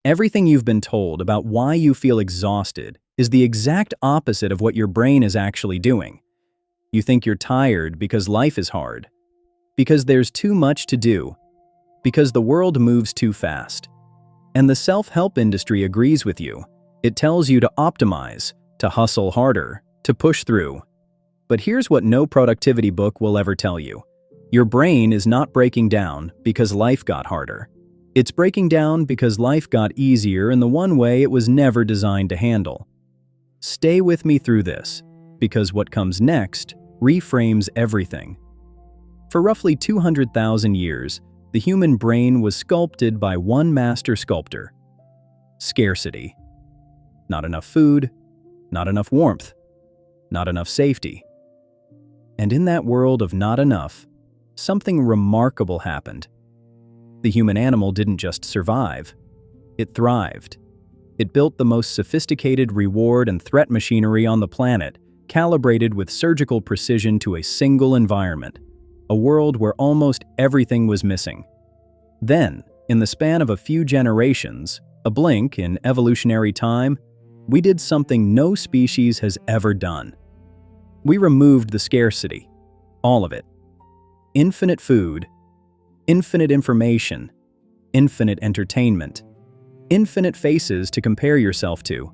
Everything you've been told about why you feel exhausted is the exact opposite of what your brain is actually doing. You think you're tired because life is hard, because there's too much to do, because the world moves too fast. And the self-help industry agrees with you. It tells you to optimize, to hustle harder, to push through. But here's what no productivity book will ever tell you. Your brain is not breaking down because life got harder. It's breaking down because life got easier in the one way it was never designed to handle. Stay with me through this, because what comes next reframes everything. For roughly 200,000 years, the human brain was sculpted by one master sculptor: scarcity. Not enough food, not enough warmth, not enough safety. And in that world of not enough, something remarkable happened. The human animal didn't just survive, it thrived. It built the most sophisticated reward and threat machinery on the planet, calibrated with surgical precision to a single environment, a world where almost everything was missing. Then, in the span of a few generations, a blink in evolutionary time, we did something no species has ever done. We removed the scarcity, all of it. Infinite food, infinite information, infinite entertainment, infinite faces to compare yourself to,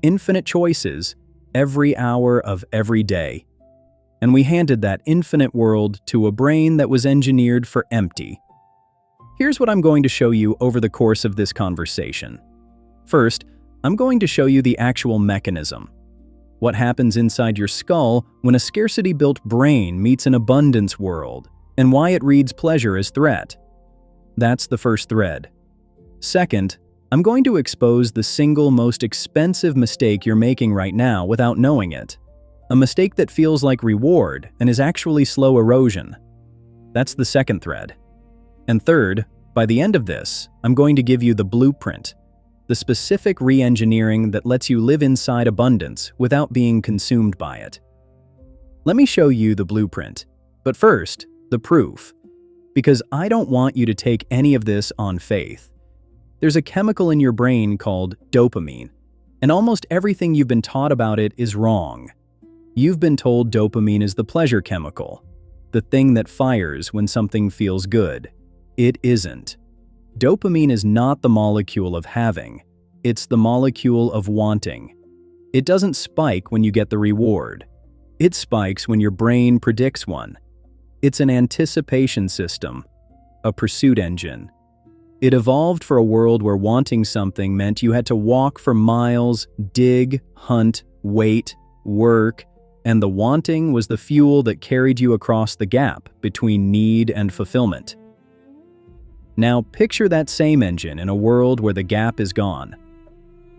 infinite choices every hour of every day. And we handed that infinite world to a brain that was engineered for empty. Here's what I'm going to show you over the course of this conversation. First, I'm going to show you the actual mechanism. What happens inside your skull when a scarcity-built brain meets an abundance world, and why it reads pleasure as threat. That's the first thread. Second, I'm going to expose the single most expensive mistake you're making right now without knowing it. A mistake that feels like reward and is actually slow erosion. That's the second thread. And third, by the end of this, I'm going to give you the blueprint, the specific re-engineering that lets you live inside abundance without being consumed by it. Let me show you the blueprint, but first, the proof, because I don't want you to take any of this on faith. There's a chemical in your brain called dopamine, and almost everything you've been taught about it is wrong. You've been told dopamine is the pleasure chemical, the thing that fires when something feels good. It isn't. Dopamine is not the molecule of having, it's the molecule of wanting. It doesn't spike when you get the reward. It spikes when your brain predicts one. It's an anticipation system, a pursuit engine. It evolved for a world where wanting something meant you had to walk for miles, dig, hunt, wait, work, and the wanting was the fuel that carried you across the gap between need and fulfillment. Now picture that same engine in a world where the gap is gone,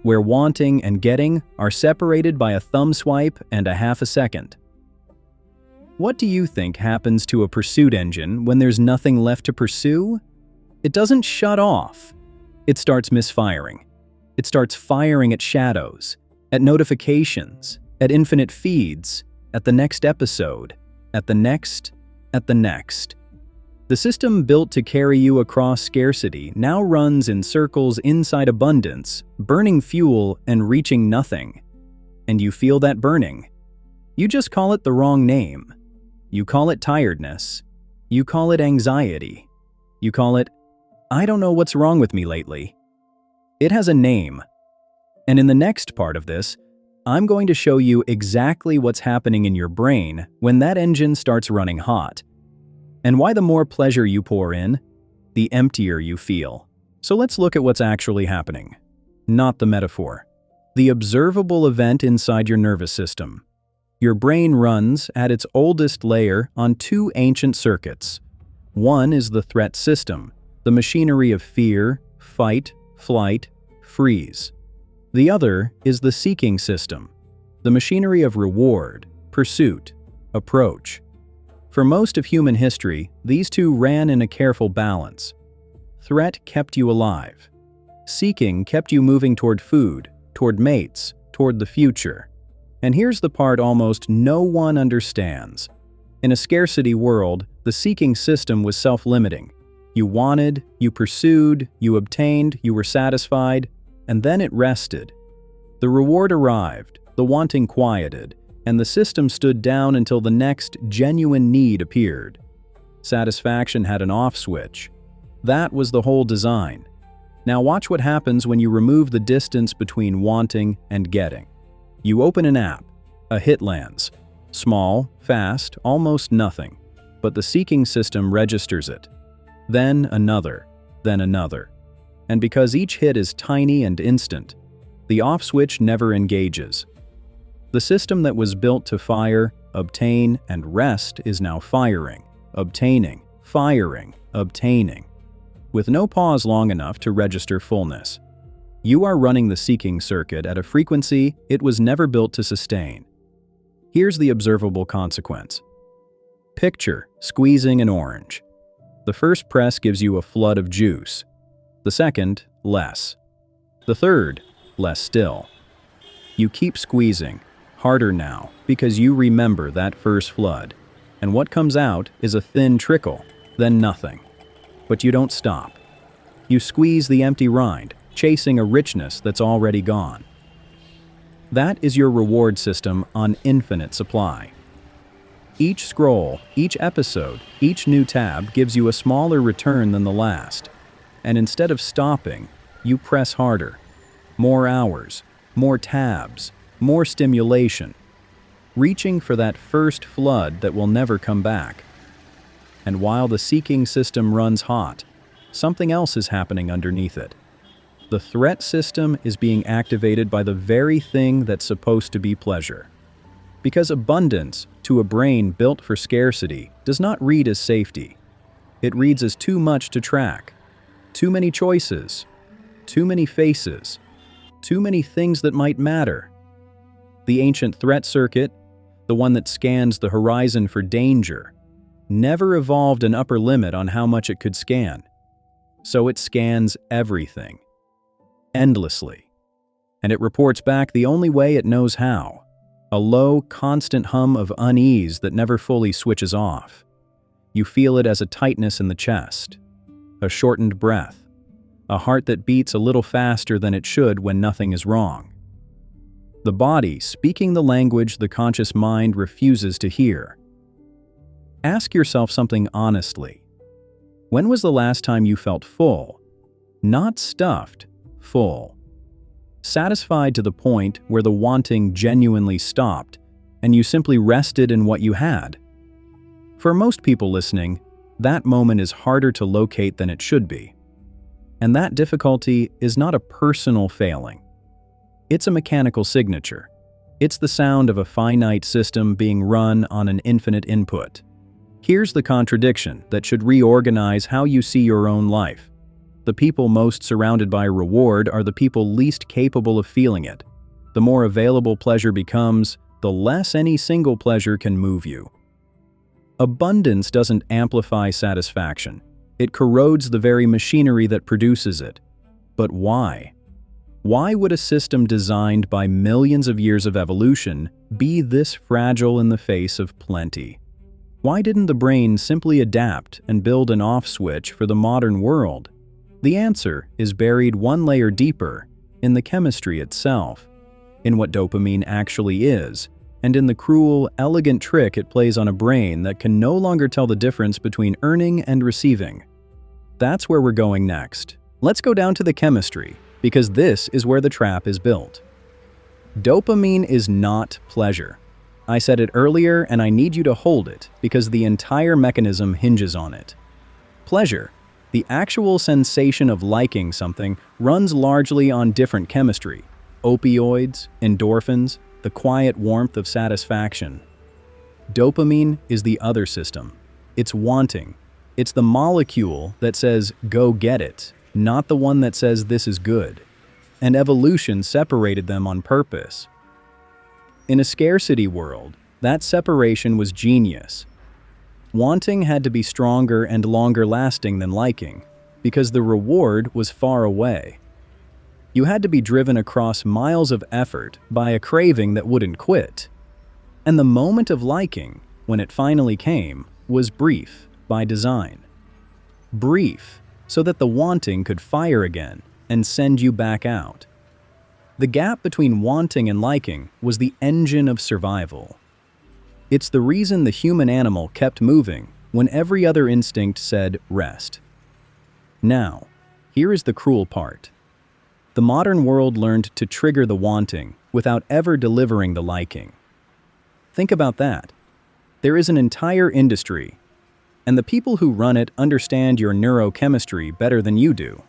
where wanting and getting are separated by a thumb swipe and a half a second. What do you think happens to a pursuit engine when there's nothing left to pursue? It doesn't shut off. It starts misfiring. It starts firing at shadows, at notifications, at infinite feeds, at the next episode, at the next. The system built to carry you across scarcity now runs in circles inside abundance, burning fuel and reaching nothing. And you feel that burning. You just call it the wrong name. You call it tiredness. You call it anxiety. You call it, I don't know what's wrong with me lately. It has a name. And in the next part of this, I'm going to show you exactly what's happening in your brain when that engine starts running hot. And why the more pleasure you pour in, the emptier you feel. So let's look at what's actually happening. Not the metaphor. The observable event inside your nervous system. Your brain runs at its oldest layer on two ancient circuits. One is the threat system, the machinery of fear, fight, flight, freeze. The other is the seeking system, the machinery of reward, pursuit, approach. For most of human history, these two ran in a careful balance. Threat kept you alive. Seeking kept you moving toward food, toward mates, toward the future. And here's the part almost no one understands. In a scarcity world, the seeking system was self-limiting. You wanted, you pursued, you obtained, you were satisfied, and then it rested. The reward arrived, the wanting quieted, and the system stood down until the next genuine need appeared. Satisfaction had an off switch. That was the whole design. Now watch what happens when you remove the distance between wanting and getting. You open an app. A hit lands. Small, fast, almost nothing. But the seeking system registers it. Then another. Then another. And because each hit is tiny and instant, the off switch never engages. The system that was built to fire, obtain, and rest is now firing, obtaining, firing, obtaining, with no pause long enough to register fullness. You are running the seeking circuit at a frequency it was never built to sustain. Here's the observable consequence. Picture squeezing an orange. The first press gives you a flood of juice. The second, less. The third, less still. You keep squeezing, harder now, because you remember that first flood. And what comes out is a thin trickle, then nothing. But you don't stop. You squeeze the empty rind, chasing a richness that's already gone. That is your reward system on infinite supply. Each scroll, each episode, each new tab gives you a smaller return than the last. And instead of stopping, you press harder. More hours, more tabs, more stimulation, reaching for that first flood that will never come back. And while the seeking system runs hot, something else is happening underneath it. The threat system is being activated by the very thing that's supposed to be pleasure. Because abundance, to a brain built for scarcity, does not read as safety. It reads as too much to track. Too many choices. Too many faces. Too many things that might matter. The ancient threat circuit, the one that scans the horizon for danger, never evolved an upper limit on how much it could scan. So it scans everything. Endlessly. And it reports back the only way it knows how. A low, constant hum of unease that never fully switches off. You feel it as a tightness in the chest, a shortened breath, a heart that beats a little faster than it should when nothing is wrong. The body speaking the language the conscious mind refuses to hear. Ask yourself something honestly. When was the last time you felt full? Not stuffed, full. Satisfied to the point where the wanting genuinely stopped, and you simply rested in what you had. For most people listening, that moment is harder to locate than it should be. And that difficulty is not a personal failing. It's a mechanical signature. It's the sound of a finite system being run on an infinite input. Here's the contradiction that should reorganize how you see your own life. The people most surrounded by reward are the people least capable of feeling it. The more available pleasure becomes, the less any single pleasure can move you. Abundance doesn't amplify satisfaction. It corrodes the very machinery that produces it. But why? Why would a system designed by millions of years of evolution be this fragile in the face of plenty? Why didn't the brain simply adapt and build an off switch for the modern world? The answer is buried one layer deeper in the chemistry itself, in what dopamine actually is, and in the cruel, elegant trick it plays on a brain that can no longer tell the difference between earning and receiving. That's where we're going next. Let's go down to the chemistry, because this is where the trap is built. Dopamine is not pleasure. I said it earlier, and I need you to hold it, because the entire mechanism hinges on it. Pleasure, the actual sensation of liking something, runs largely on different chemistry. Opioids, endorphins, the quiet warmth of satisfaction. Dopamine is the other system. It's wanting. It's the molecule that says, go get it, not the one that says this is good. And evolution separated them on purpose. In a scarcity world, that separation was genius. Wanting had to be stronger and longer lasting than liking, because the reward was far away. You had to be driven across miles of effort by a craving that wouldn't quit. And the moment of liking, when it finally came, was brief by design. brief, so that the wanting could fire again and send you back out. The gap between wanting and liking was the engine of survival. It's the reason the human animal kept moving when every other instinct said rest. Now, here is the cruel part. The modern world learned to trigger the wanting without ever delivering the liking. Think about that. There is an entire industry, and the people who run it understand your neurochemistry better than you do,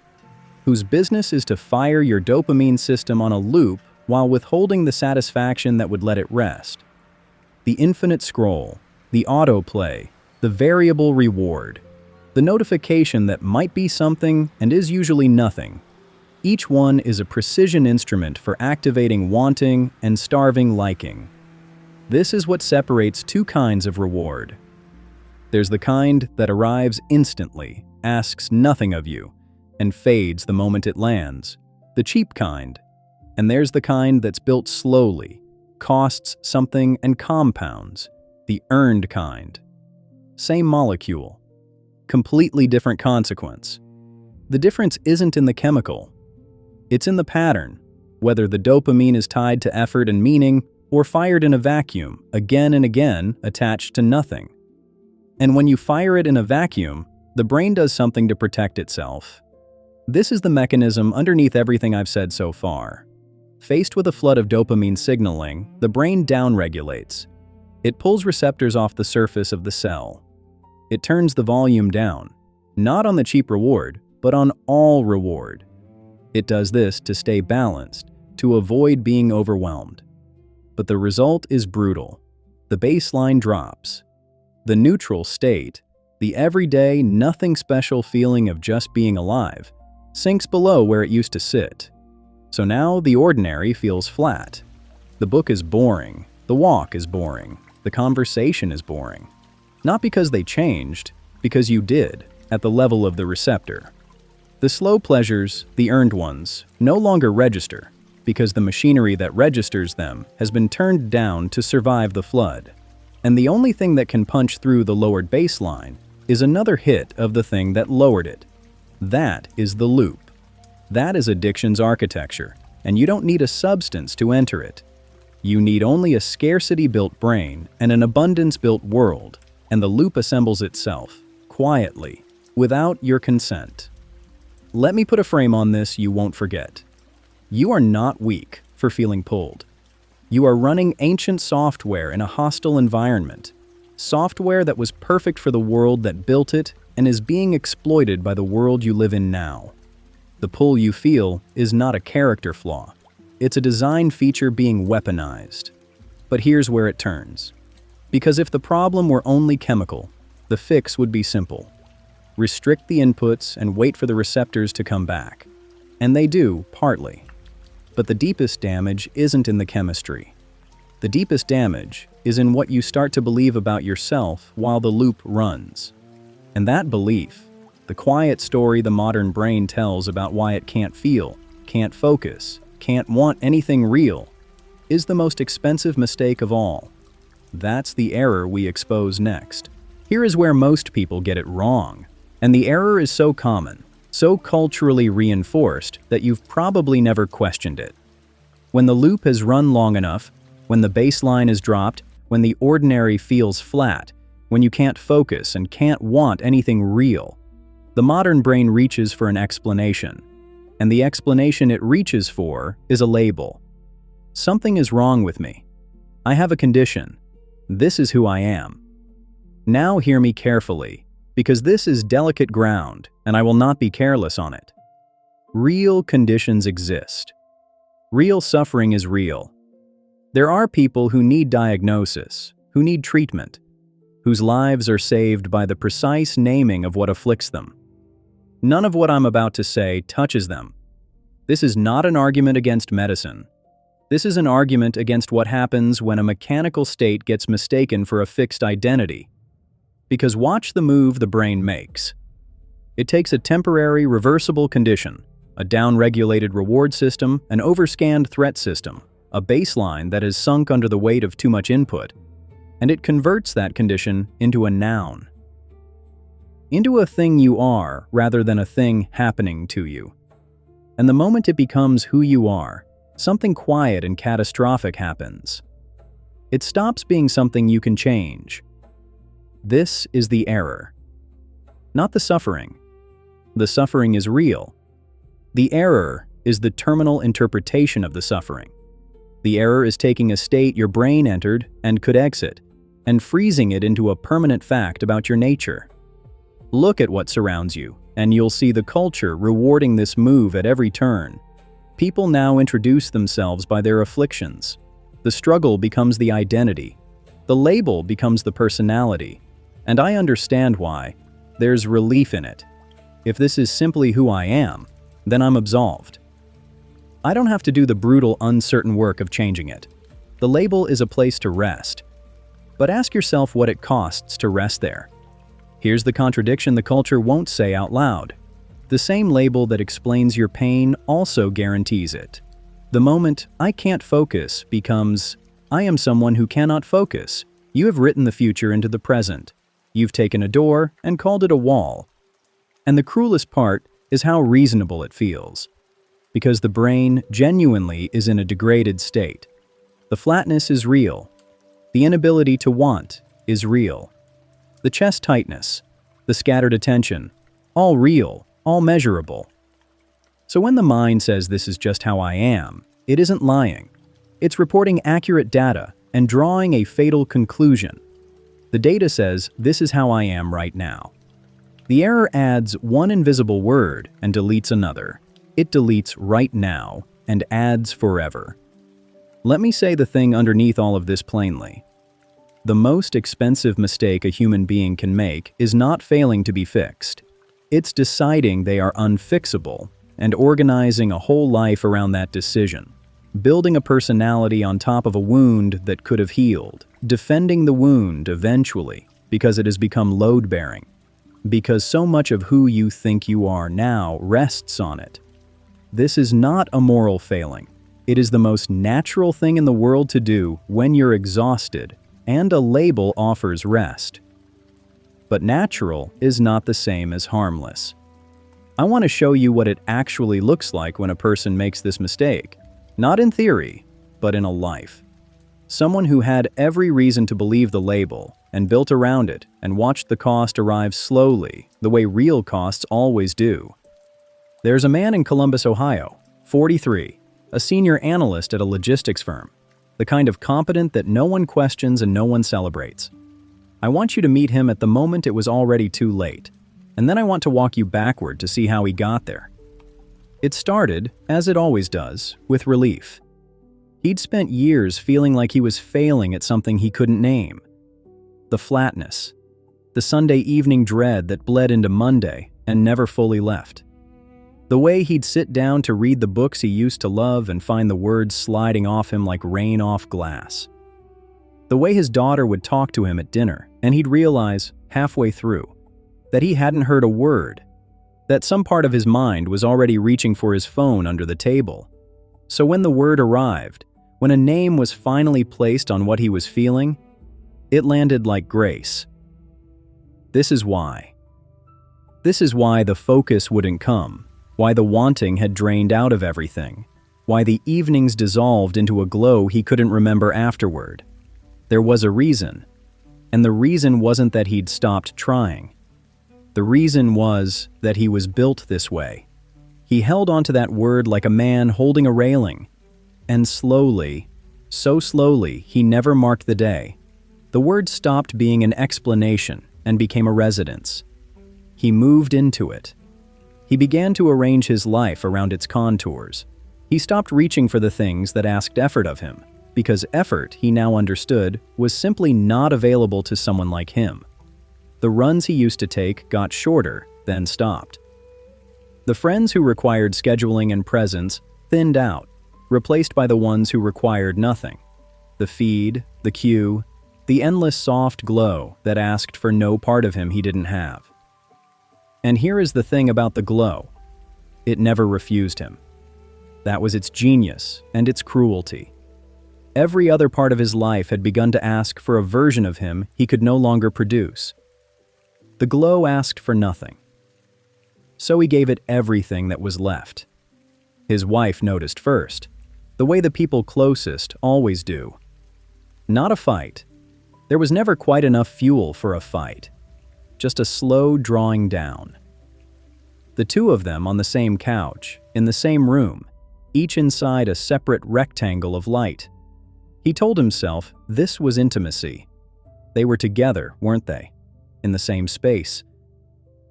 whose business is to fire your dopamine system on a loop while withholding the satisfaction that would let it rest. The infinite scroll, the autoplay, the variable reward, the notification that might be something and is usually nothing. Each one is a precision instrument for activating wanting and starving liking. This is what separates two kinds of reward. There's the kind that arrives instantly, asks nothing of you, and fades the moment it lands, the cheap kind. And there's the kind that's built slowly, costs something and compounds, the earned kind. Same molecule, completely different consequence. The difference isn't in the chemical. It's in the pattern, whether the dopamine is tied to effort and meaning or fired in a vacuum, again and again, attached to nothing. And when you fire it in a vacuum, the brain does something to protect itself. This is the mechanism underneath everything I've said so far. Faced with a flood of dopamine signaling, the brain downregulates. It pulls receptors off the surface of the cell. It turns the volume down, not on the cheap reward, but on all reward. It does this to stay balanced, to avoid being overwhelmed. But the result is brutal. The baseline drops. The neutral state, the everyday, nothing special feeling of just being alive, sinks below where it used to sit. So now the ordinary feels flat. The book is boring. The walk is boring. The conversation is boring. Not because they changed, because you did, at the level of the receptor. The slow pleasures, the earned ones, no longer register, because the machinery that registers them has been turned down to survive the flood. And the only thing that can punch through the lowered baseline is another hit of the thing that lowered it. That is the loop. That is addiction's architecture, and you don't need a substance to enter it. You need only a scarcity-built brain and an abundance-built world, and the loop assembles itself, quietly, without your consent. Let me put a frame on this you won't forget. You are not weak for feeling pulled. You are running ancient software in a hostile environment, software that was perfect for the world that built it and is being exploited by the world you live in now. The pull you feel is not a character flaw. It's a design feature being weaponized. But here's where it turns. Because if the problem were only chemical, the fix would be simple. Restrict the inputs and wait for the receptors to come back. And they do, partly. But the deepest damage isn't in the chemistry. The deepest damage is in what you start to believe about yourself while the loop runs. And that belief, the quiet story the modern brain tells about why it can't feel, can't focus, can't want anything real, is the most expensive mistake of all. That's the error we expose next. Here is where most people get it wrong. And the error is so common, so culturally reinforced that you've probably never questioned it. When the loop has run long enough, when the baseline is dropped, when the ordinary feels flat, when you can't focus and can't want anything real, the modern brain reaches for an explanation. And the explanation it reaches for is a label. Something is wrong with me. I have a condition. This is who I am. Now hear me carefully, because this is delicate ground, and I will not be careless on it. Real conditions exist. Real suffering is real. There are people who need diagnosis, who need treatment, whose lives are saved by the precise naming of what afflicts them. None of what I'm about to say touches them. This is not an argument against medicine. This is an argument against what happens when a mechanical state gets mistaken for a fixed identity. Because watch the move the brain makes. It takes a temporary, reversible condition, a down-regulated reward system, an overscanned threat system, a baseline that has sunk under the weight of too much input, and it converts that condition into a noun. into a thing you are rather than a thing happening to you. And the moment it becomes who you are, something quiet and catastrophic happens. It stops being something you can change. This is the error. Not the suffering. The suffering is real. The error is the terminal interpretation of the suffering. The error is taking a state your brain entered and could exit, and freezing it into a permanent fact about your nature. Look at what surrounds you, and you'll see the culture rewarding this move at every turn. People now introduce themselves by their afflictions. The struggle becomes the identity. The label becomes the personality. And I understand why. There's relief in it. If this is simply who I am, then I'm absolved. I don't have to do the brutal, uncertain work of changing it. The label is a place to rest. But ask yourself what it costs to rest there. Here's the contradiction the culture won't say out loud. The same label that explains your pain also guarantees it. The moment "I can't focus" becomes "I am someone who cannot focus." You have written the future into the present. You've taken a door and called it a wall. And the cruelest part is how reasonable it feels. Because the brain genuinely is in a degraded state. The flatness is real. The inability to want is real. The chest tightness, the scattered attention, all real, all measurable. So when the mind says this is just how I am, it isn't lying. It's reporting accurate data and drawing a fatal conclusion. The data says this is how I am right now. The error adds one invisible word and deletes another. It deletes right now and adds forever. Let me say the thing underneath all of this plainly. The most expensive mistake a human being can make is not failing to be fixed. It's deciding they are unfixable and organizing a whole life around that decision. Building a personality on top of a wound that could have healed. Defending the wound eventually because it has become load-bearing. Because so much of who you think you are now rests on it. This is not a moral failing. It is the most natural thing in the world to do when you're exhausted, and a label offers rest. But natural is not the same as harmless. I want to show you what it actually looks like when a person makes this mistake. Not in theory, but in a life. Someone who had every reason to believe the label and built around it and watched the cost arrive slowly, the way real costs always do. There's a man in Columbus, Ohio, 43, a senior analyst at a logistics firm, the kind of competent that no one questions and no one celebrates. I want you to meet him at the moment it was already too late, and then I want to walk you backward to see how he got there. It started, as it always does, with relief. He'd spent years feeling like he was failing at something he couldn't name. The flatness, the Sunday evening dread that bled into Monday and never fully left. The way he'd sit down to read the books he used to love and find the words sliding off him like rain off glass. The way his daughter would talk to him at dinner, and he'd realize, halfway through, that he hadn't heard a word, that some part of his mind was already reaching for his phone under the table. So when the word arrived, when a name was finally placed on what he was feeling, it landed like grace. This is why. This is why the focus wouldn't come, why the wanting had drained out of everything, why the evenings dissolved into a glow he couldn't remember afterward. There was a reason, and the reason wasn't that he'd stopped trying. The reason was that he was built this way. He held onto that word like a man holding a railing, and slowly, so slowly, he never marked the day. The word stopped being an explanation and became a residence. He moved into it. He began to arrange his life around its contours. He stopped reaching for the things that asked effort of him, because effort, he now understood, was simply not available to someone like him. The runs he used to take got shorter, then stopped. The friends who required scheduling and presence thinned out, replaced by the ones who required nothing. The feed, the queue, the endless soft glow that asked for no part of him he didn't have. And here is the thing about the glow. It never refused him. That was its genius and its cruelty. Every other part of his life had begun to ask for a version of him he could no longer produce. The glow asked for nothing. So he gave it everything that was left. His wife noticed first, the way the people closest always do. Not a fight. There was never quite enough fuel for a fight. Just a slow drawing down. The two of them on the same couch, in the same room, each inside a separate rectangle of light. He told himself this was intimacy. They were together, weren't they? In the same space.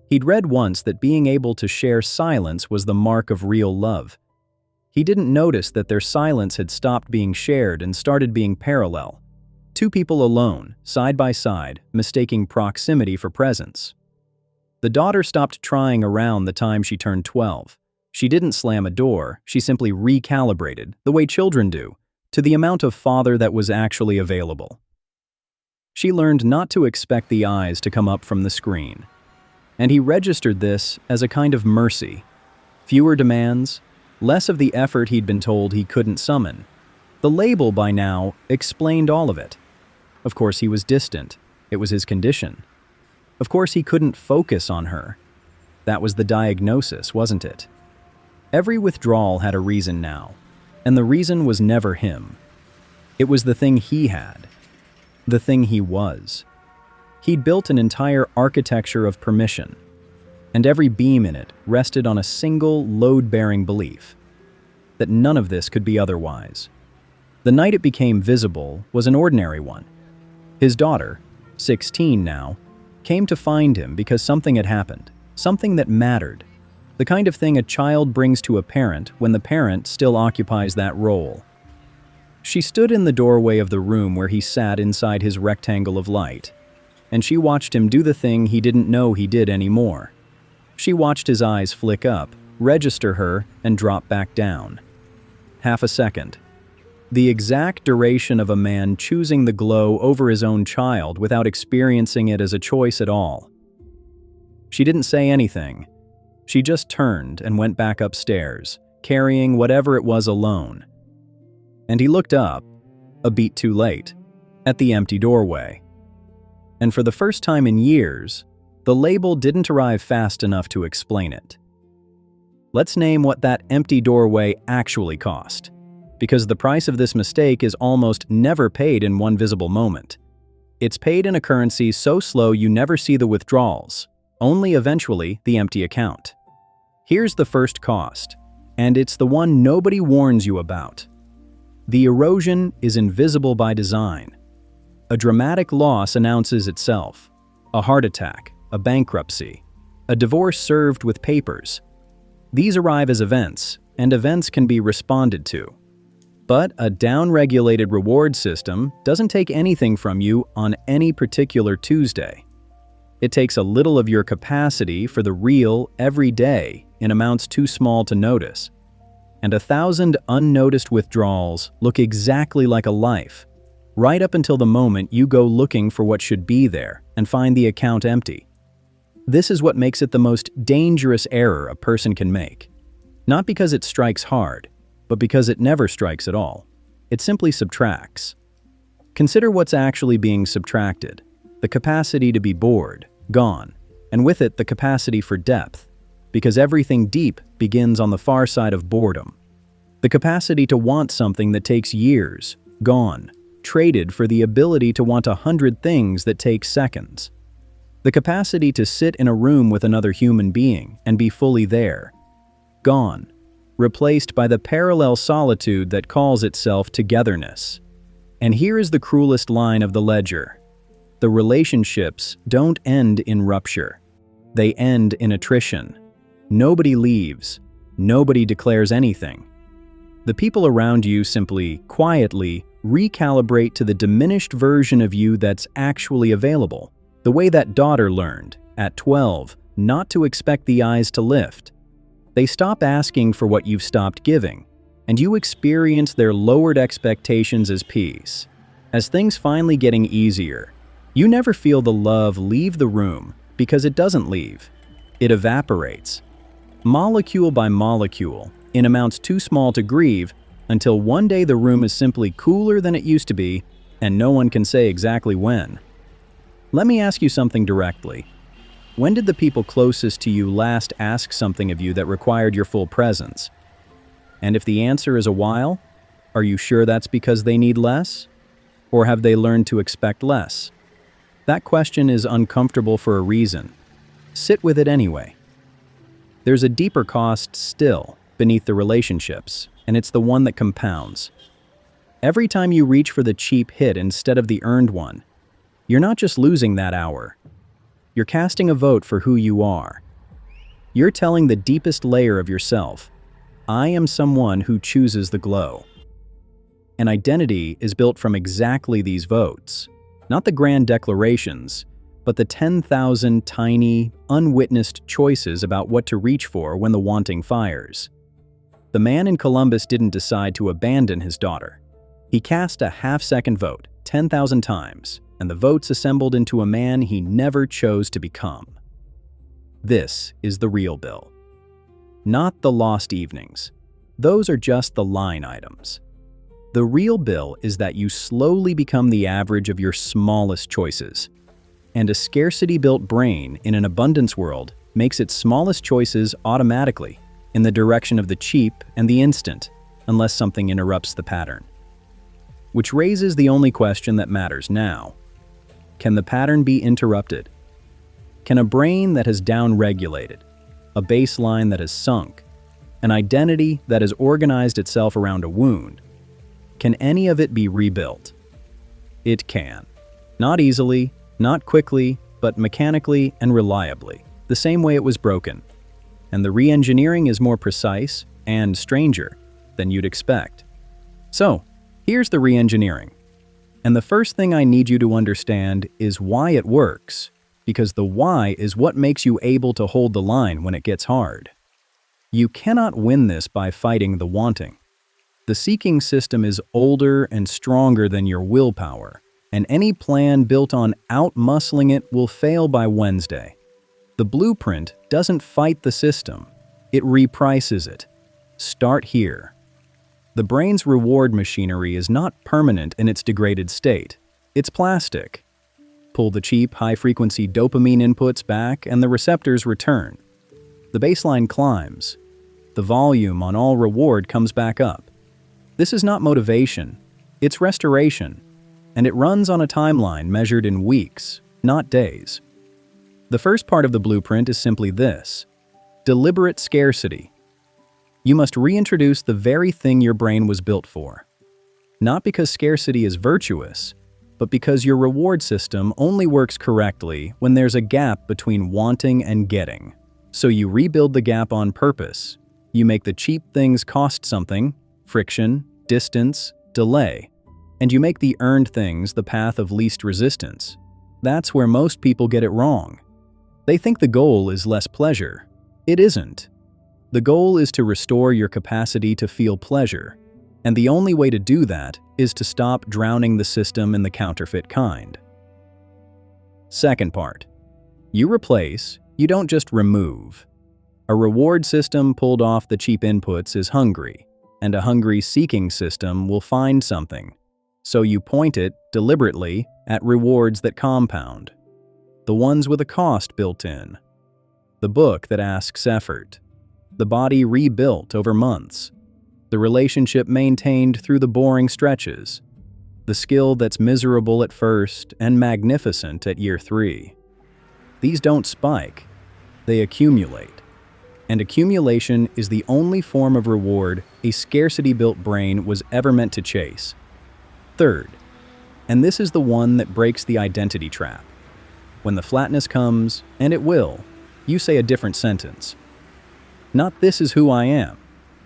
He'd read once that being able to share silence was the mark of real love. He didn't notice that their silence had stopped being shared and started being parallel. Two people alone, side by side, mistaking proximity for presence. The daughter stopped trying around the time she turned 12. She didn't slam a door, she simply recalibrated, the way children do, to the amount of father that was actually available. She learned not to expect the eyes to come up from the screen. And he registered this as a kind of mercy. Fewer demands, less of the effort he'd been told he couldn't summon. The label by now explained all of it. Of course he was distant. It was his condition. Of course he couldn't focus on her. That was the diagnosis, wasn't it? Every withdrawal had a reason now, and the reason was never him. It was the thing he had, the thing he was. He'd built an entire architecture of permission, and every beam in it rested on a single load-bearing belief, that none of this could be otherwise. The night it became visible was an ordinary one. His daughter, 16 now, came to find him because something had happened, something that mattered, the kind of thing a child brings to a parent when the parent still occupies that role. She stood in the doorway of the room where he sat inside his rectangle of light, and she watched him do the thing he didn't know he did anymore. She watched his eyes flick up, register her, and drop back down. Half a second. The exact duration of a man choosing the glow over his own child without experiencing it as a choice at all. She didn't say anything. She just turned and went back upstairs, carrying whatever it was alone. And he looked up, a beat too late, at the empty doorway. And for the first time in years, the label didn't arrive fast enough to explain it. Let's name what that empty doorway actually cost, because the price of this mistake is almost never paid in one visible moment. It's paid in a currency so slow you never see the withdrawals, only eventually the empty account. Here's the first cost, and it's the one nobody warns you about. The erosion is invisible by design. A dramatic loss announces itself. A heart attack, a bankruptcy, a divorce served with papers. These arrive as events, and events can be responded to. But a down-regulated reward system doesn't take anything from you on any particular Tuesday. It takes a little of your capacity for the real every day in amounts too small to notice. And 1,000 unnoticed withdrawals look exactly like a life, right up until the moment you go looking for what should be there and find the account empty. This is what makes it the most dangerous error a person can make. Not because it strikes hard, but because it never strikes at all. It simply subtracts. Consider what's actually being subtracted. The capacity to be bored, gone, and with it the capacity for depth, because everything deep begins on the far side of boredom. The capacity to want something that takes years, gone, traded for the ability to want 100 things that take seconds. The capacity to sit in a room with another human being and be fully there, gone, replaced by the parallel solitude that calls itself togetherness. And here is the cruelest line of the ledger. The relationships don't end in rupture. They end in attrition. Nobody leaves. Nobody declares anything. The people around you simply, quietly, recalibrate to the diminished version of you that's actually available. The way that daughter learned, at 12, not to expect the eyes to lift. They stop asking for what you've stopped giving, and you experience their lowered expectations as peace. As things finally getting easier, you never feel the love leave the room because it doesn't leave. It evaporates. Molecule by molecule, in amounts too small to grieve, until one day the room is simply cooler than it used to be, and no one can say exactly when. Let me ask you something directly. When did the people closest to you last ask something of you that required your full presence? And if the answer is a while, are you sure that's because they need less? Or have they learned to expect less? That question is uncomfortable for a reason. Sit with it anyway. There's a deeper cost still beneath the relationships, and it's the one that compounds. Every time you reach for the cheap hit instead of the earned one, you're not just losing that hour. You're casting a vote for who you are. You're telling the deepest layer of yourself, I am someone who chooses the glow. An identity is built from exactly these votes, not the grand declarations, but the 10,000 tiny, unwitnessed choices about what to reach for when the wanting fires. The man in Columbus didn't decide to abandon his daughter. He cast a half-second vote 10,000 times, and the votes assembled into a man he never chose to become. This is the real bill. Not the lost evenings. Those are just the line items. The real bill is that you slowly become the average of your smallest choices. And a scarcity-built brain in an abundance world makes its smallest choices automatically in the direction of the cheap and the instant, unless something interrupts the pattern. Which raises the only question that matters now. Can the pattern be interrupted? Can a brain that has down-regulated, a baseline that has sunk, an identity that has organized itself around a wound, can any of it be rebuilt? It can. Not easily, not quickly, but mechanically and reliably, the same way it was broken. And the re-engineering is more precise and stranger than you'd expect. So, here's the re-engineering. And the first thing I need you to understand is why it works, because the why is what makes you able to hold the line when it gets hard. You cannot win this by fighting the wanting. The seeking system is older and stronger than your willpower, and any plan built on out-muscling it will fail by Wednesday. The blueprint doesn't fight the system, it reprices it. Start here. The brain's reward machinery is not permanent in its degraded state. It's plastic. Pull the cheap, high-frequency dopamine inputs back and the receptors return. The baseline climbs. The volume on all reward comes back up. This is not motivation, it's restoration, and it runs on a timeline measured in weeks, not days. The first part of the blueprint is simply this: deliberate scarcity. You must reintroduce the very thing your brain was built for. Not because scarcity is virtuous, but because your reward system only works correctly when there's a gap between wanting and getting. So you rebuild the gap on purpose. You make the cheap things cost something, friction, distance, delay, and you make the earned things the path of least resistance. That's where most people get it wrong. They think the goal is less pleasure. It isn't. The goal is to restore your capacity to feel pleasure, and the only way to do that is to stop drowning the system in the counterfeit kind. Second part. You replace, you don't just remove. A reward system pulled off the cheap inputs is hungry, and a hungry seeking system will find something. So you point it, deliberately, at rewards that compound. The ones with a cost built in. The book that asks effort. The body rebuilt over months. The relationship maintained through the boring stretches. The skill that's miserable at first and magnificent at year 3. These don't spike. They accumulate. And accumulation is the only form of reward a scarcity-built brain was ever meant to chase. Third, and this is the one that breaks the identity trap. When the flatness comes, and it will, you say a different sentence. Not "this is who I am."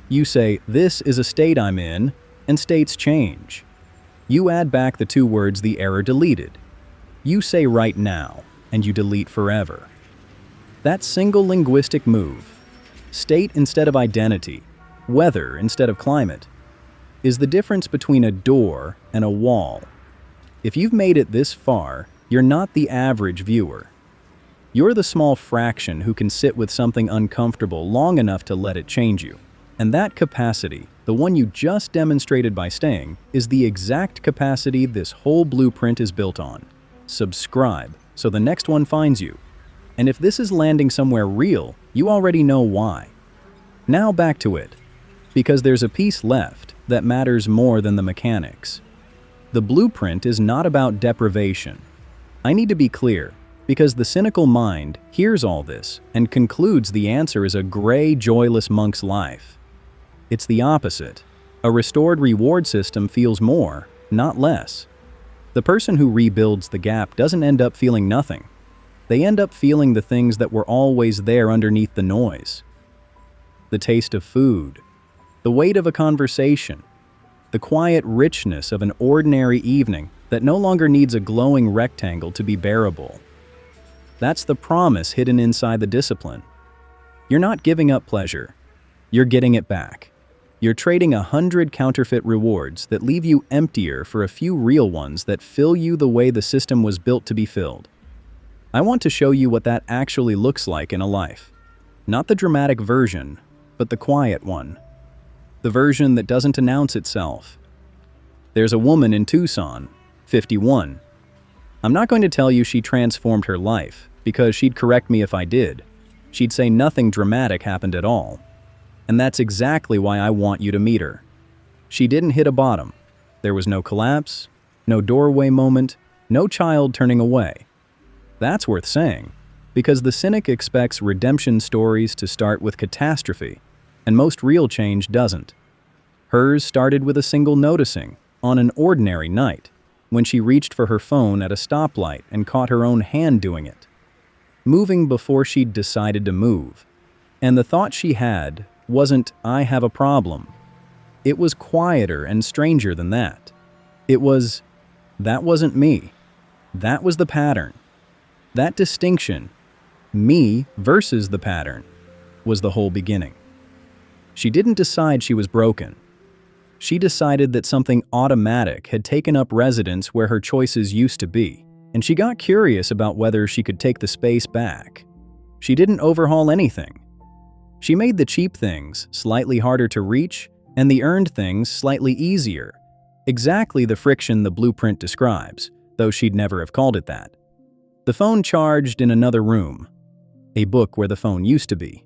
You say "this is a state I'm in," and states change. You add back the 2 words the error deleted. You say "right now," and you delete "forever." That single linguistic move, state instead of identity, weather instead of climate, is the difference between a door and a wall. If you've made it this far, you're not the average viewer. You're the small fraction who can sit with something uncomfortable long enough to let it change you. And that capacity, the one you just demonstrated by staying, is the exact capacity this whole blueprint is built on. Subscribe so the next one finds you. And if this is landing somewhere real, you already know why. Now back to it, because there's a piece left that matters more than the mechanics. The blueprint is not about deprivation. I need to be clear, because the cynical mind hears all this and concludes the answer is a gray, joyless monk's life. It's the opposite. A restored reward system feels more, not less. The person who rebuilds the gap doesn't end up feeling nothing. They end up feeling the things that were always there underneath the noise. The taste of food, the weight of a conversation, the quiet richness of an ordinary evening that no longer needs a glowing rectangle to be bearable. That's the promise hidden inside the discipline. You're not giving up pleasure. You're getting it back. You're trading 100 counterfeit rewards that leave you emptier for a few real ones that fill you the way the system was built to be filled. I want to show you what that actually looks like in a life. Not the dramatic version, but the quiet one. The version that doesn't announce itself. There's a woman in Tucson, 51. I'm not going to tell you she transformed her life, because she'd correct me if I did. She'd say nothing dramatic happened at all. And that's exactly why I want you to meet her. She didn't hit a bottom. There was no collapse, no doorway moment, no child turning away. That's worth saying, because the cynic expects redemption stories to start with catastrophe, and most real change doesn't. Hers started with a single noticing, on an ordinary night, when she reached for her phone at a stoplight and caught her own hand doing it. Moving before she'd decided to move. And the thought she had wasn't, "I have a problem." It was quieter and stranger than that. It was, "That wasn't me. That was the pattern." That distinction, me versus the pattern, was the whole beginning. She didn't decide she was broken. She decided that something automatic had taken up residence where her choices used to be, and she got curious about whether she could take the space back. She didn't overhaul anything. She made the cheap things slightly harder to reach and the earned things slightly easier. Exactly the friction the blueprint describes, though she'd never have called it that. The phone charged in another room. A book where the phone used to be.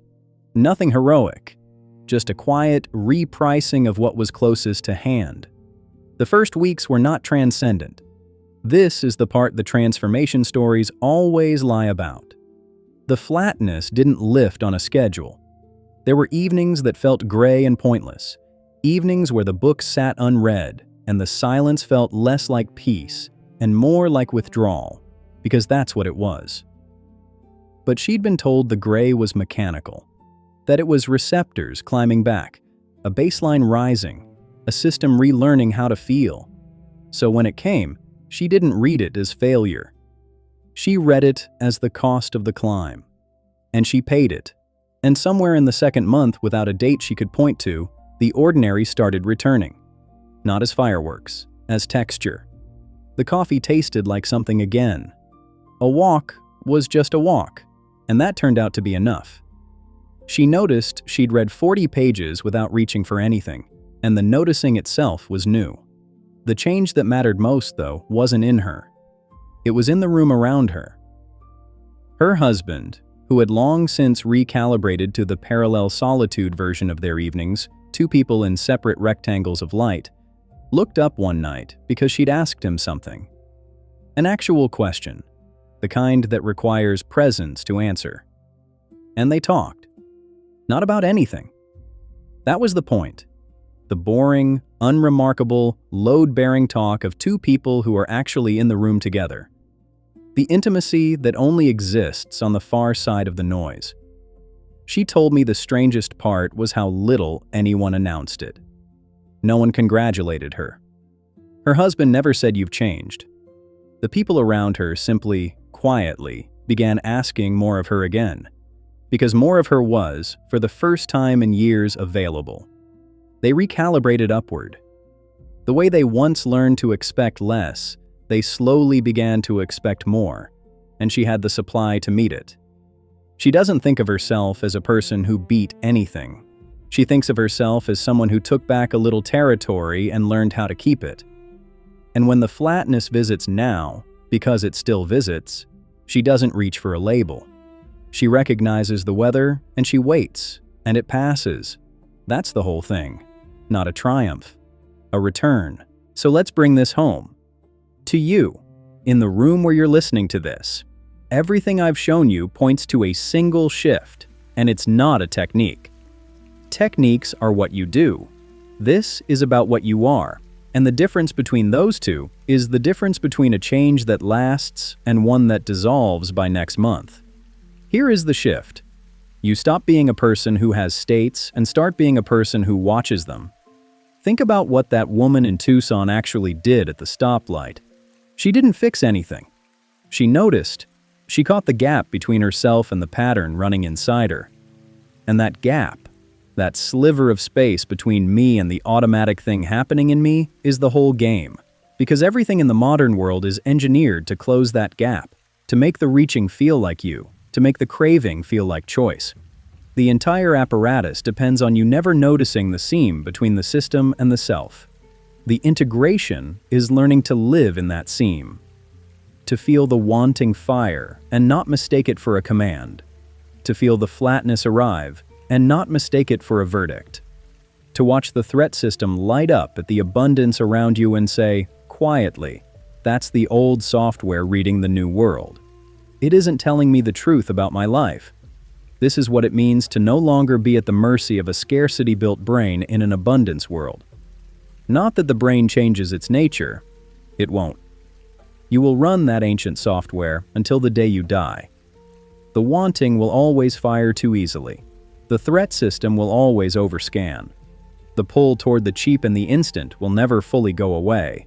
Nothing heroic. Just a quiet repricing of what was closest to hand. The first weeks were not transcendent. This is the part the transformation stories always lie about. The flatness didn't lift on a schedule. There were evenings that felt gray and pointless. Evenings where the book sat unread and the silence felt less like peace and more like withdrawal, because that's what it was. But she'd been told the gray was mechanical. That it was receptors climbing back, a baseline rising, a system relearning how to feel. So when it came, she didn't read it as failure. She read it as the cost of the climb. And she paid it. And somewhere in the second month, without a date she could point to, the ordinary started returning. Not as fireworks, as texture. The coffee tasted like something again. A walk was just a walk, and that turned out to be enough. She noticed she'd read 40 pages without reaching for anything, and the noticing itself was new. The change that mattered most, though, wasn't in her. It was in the room around her. Her husband, who had long since recalibrated to the parallel solitude version of their evenings, two people in separate rectangles of light, looked up one night because she'd asked him something. An actual question, the kind that requires presence to answer. And they talked. Not about anything. That was the point. The boring, unremarkable, load-bearing talk of two people who are actually in the room together. The intimacy that only exists on the far side of the noise. She told me the strangest part was how little anyone announced it. No one congratulated her. Her husband never said you've changed. The people around her simply, quietly, began asking more of her again. Because more of her was, for the first time in years, available. They recalibrated upward. The way they once learned to expect less, they slowly began to expect more, and she had the supply to meet it. She doesn't think of herself as a person who beat anything. She thinks of herself as someone who took back a little territory and learned how to keep it. And when the flatness visits now, because it still visits, she doesn't reach for a label. She recognizes the weather and she waits, and it passes. That's the whole thing. Not a triumph, a return. So let's bring this home. To you, in the room where you're listening to this, everything I've shown you points to a single shift, and it's not a technique. Techniques are what you do. This is about what you are, and the difference between those two is the difference between a change that lasts and one that dissolves by next month. Here is the shift. You stop being a person who has states and start being a person who watches them. Think about what that woman in Tucson actually did at the stoplight. She didn't fix anything. She noticed. She caught the gap between herself and the pattern running inside her. And that gap, that sliver of space between me and the automatic thing happening in me, is the whole game. Because everything in the modern world is engineered to close that gap, to make the reaching feel like you, to make the craving feel like choice. The entire apparatus depends on you never noticing the seam between the system and the self. The integration is learning to live in that seam, to feel the wanting fire and not mistake it for a command, to feel the flatness arrive and not mistake it for a verdict, to watch the threat system light up at the abundance around you and say, quietly, that's the old software reading the new world. It isn't telling me the truth about my life. This is what it means to no longer be at the mercy of a scarcity-built brain in an abundance world. Not that the brain changes its nature. It won't. You will run that ancient software until the day you die. The wanting will always fire too easily. The threat system will always overscan. The pull toward the cheap and the instant will never fully go away.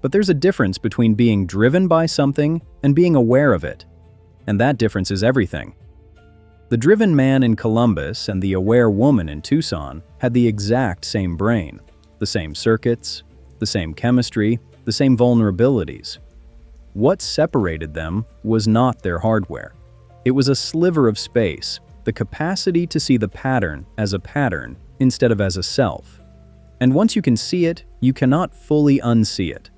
But there's a difference between being driven by something and being aware of it. And that difference is everything. The driven man in Columbus and the aware woman in Tucson had the exact same brain, the same circuits, the same chemistry, the same vulnerabilities. What separated them was not their hardware. It was a sliver of space, the capacity to see the pattern as a pattern instead of as a self. And once you can see it, you cannot fully unsee it.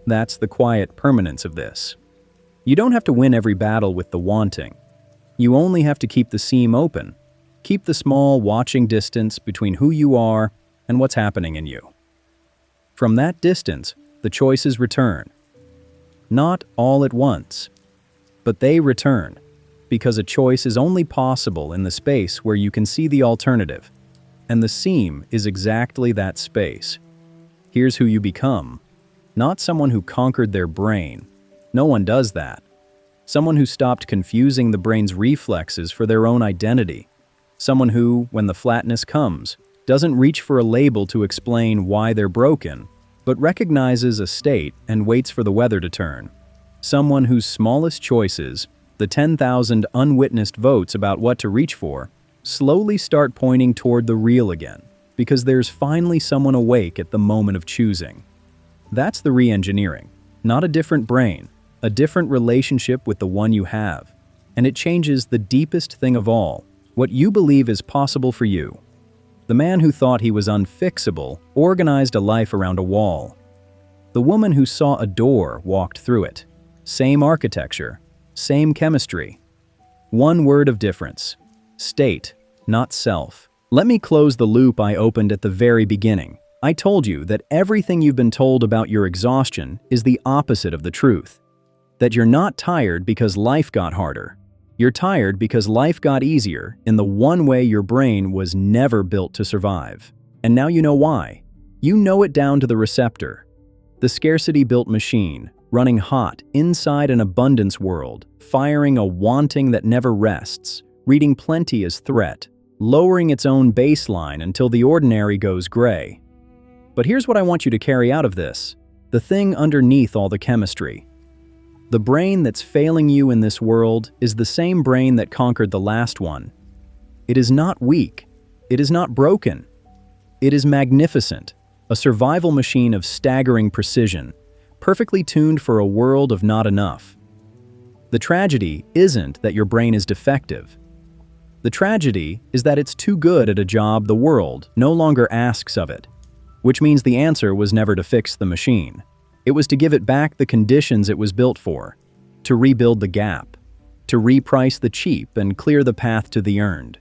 That's the quiet permanence of this. You don't have to win every battle with the wanting. You only have to keep the seam open. Keep the small watching distance between who you are and what's happening in you. From that distance, the choices return. Not all at once, but they return, because a choice is only possible in the space where you can see the alternative, and the seam is exactly that space. Here's who you become. Not someone who conquered their brain. No one does that. Someone who stopped confusing the brain's reflexes for their own identity. Someone who, when the flatness comes, doesn't reach for a label to explain why they're broken, but recognizes a state and waits for the weather to turn. Someone whose smallest choices, the 10,000 unwitnessed votes about what to reach for, slowly start pointing toward the real again, because there's finally someone awake at the moment of choosing. That's the re-engineering, not a different brain, a different relationship with the one you have. And it changes the deepest thing of all, what you believe is possible for you. The man who thought he was unfixable organized a life around a wall. The woman who saw a door walked through it. Same architecture, same chemistry. One word of difference. State, not self. Let me close the loop I opened at the very beginning. I told you that everything you've been told about your exhaustion is the opposite of the truth. That you're not tired because life got harder. You're tired because life got easier in the one way your brain was never built to survive. And now you know why. You know it down to the receptor. The scarcity-built machine, running hot inside an abundance world, firing a wanting that never rests, reading plenty as threat, lowering its own baseline until the ordinary goes gray. But here's what I want you to carry out of this, the thing underneath all the chemistry. The brain that's failing you in this world is the same brain that conquered the last one. It is not weak. It is not broken. It is magnificent, a survival machine of staggering precision, perfectly tuned for a world of not enough. The tragedy isn't that your brain is defective. The tragedy is that it's too good at a job the world no longer asks of it, which means the answer was never to fix the machine. It was to give it back the conditions it was built for, to rebuild the gap. to reprice the cheap and clear the path to the earned,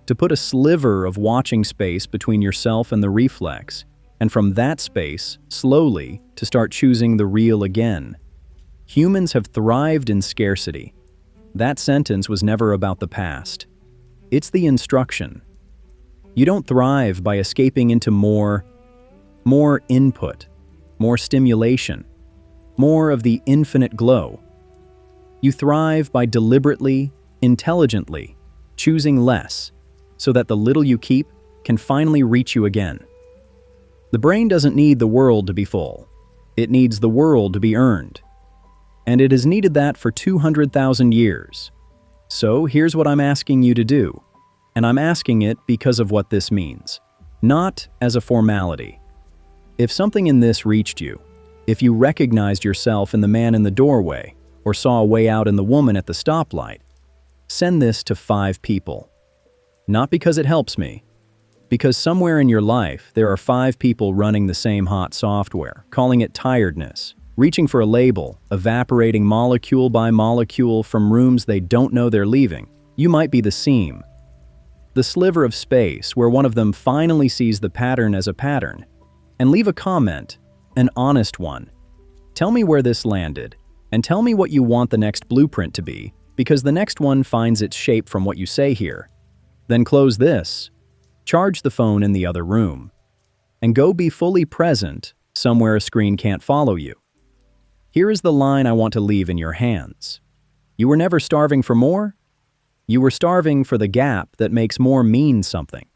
to put a sliver of watching space between yourself and the reflex, and from that space, slowly, to start choosing the real again. Humans have thrived in scarcity. That sentence was never about the past. It's the instruction. You don't thrive by escaping into more input, more stimulation, more of the infinite glow. You thrive by deliberately, intelligently, choosing less, so that the little you keep can finally reach you again. The brain doesn't need the world to be full. It needs the world to be earned. And it has needed that for 200,000 years. So here's what I'm asking you to do. And I'm asking it because of what this means, not as a formality. If something in this reached you, if you recognized yourself in the man in the doorway, or saw a way out in the woman at the stoplight, send this to 5 people. Not because it helps me, because somewhere in your life there are 5 people running the same hot software, calling it tiredness, reaching for a label, evaporating molecule by molecule from rooms they don't know they're leaving. You might be the seam, the sliver of space where one of them finally sees the pattern as a pattern, and leave a comment, an honest one. Tell me where this landed, and tell me what you want the next blueprint to be, because the next one finds its shape from what you say here. Then close this, charge the phone in the other room, and go be fully present somewhere a screen can't follow you. Here is the line I want to leave in your hands. You were never starving for more. You were starving for the gap that makes more mean something.